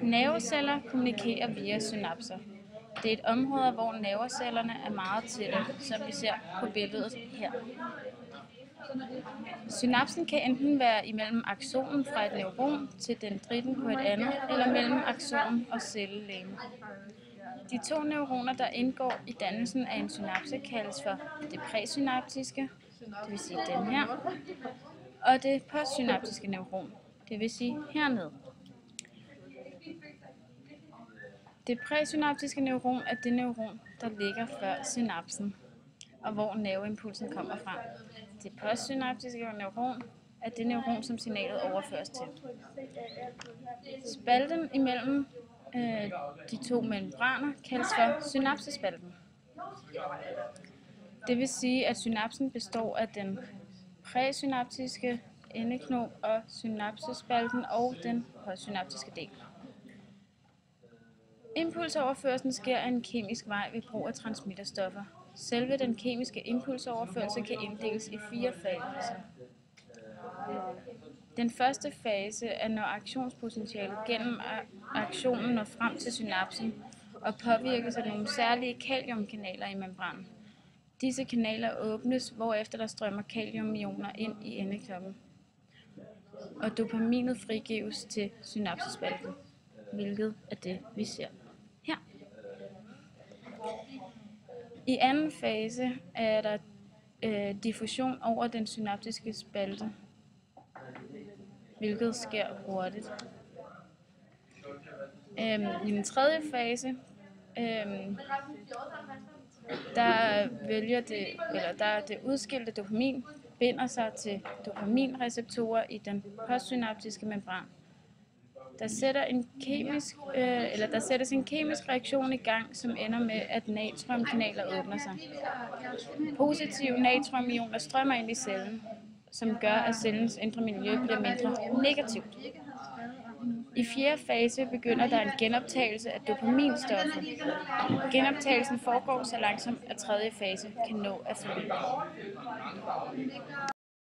Nerveceller kommunikerer via synapser. Det er et område, hvor nervecellerne er meget tætte, som vi ser på billedet her. Synapsen kan enten være imellem aksonen fra et neuron til dendritten på et andet, eller mellem aksonen og cellelegeme. De to neuroner, der indgår i dannelsen af en synapse, kaldes for det præsynaptiske, det vil sige den her, og det postsynaptiske neuron, det vil sige hernede. Det præsynaptiske neuron er det neuron, der ligger før synapsen, og hvor nerveimpulsen kommer fra. Det postsynaptiske neuron er det neuron, som signalet overføres til. Spalten imellem de to membraner kaldes for synapsespalten. Det vil sige, at synapsen består af den præsynaptiske endeknop og synapsespalten og den postsynaptiske del. Impulsoverførslen sker af en kemisk vej ved brug af transmitterstoffer. Selve den kemiske impulsoverførsel kan inddeles i 4 faser. Den første fase er, når aktionspotentialet gennem aktionen når frem til synapsen og påvirkes af nogle særlige kaliumkanaler i membranen. Disse kanaler åbnes, hvorefter der strømmer kaliumioner ind i endeknoppen, og dopaminet frigives til synapsespalten, hvilket er det, vi ser her. I anden fase er der diffusion over den synaptiske spalte, hvilket sker hurtigt. I den tredje fase, der det udskilte dopamin binder sig til dopaminreceptorer i den postsynaptiske membran. Der sættes en kemisk reaktion i gang, som ender med, at natriumkanaler åbner sig. Positive natriumioner strømmer ind i cellen, som gør, at cellens indre miljø bliver mindre negativt. I fjerde fase begynder der en genoptagelse af dopaminstoffet. Genoptagelsen foregår så langsomt, at tredje fase kan nå at forløbe.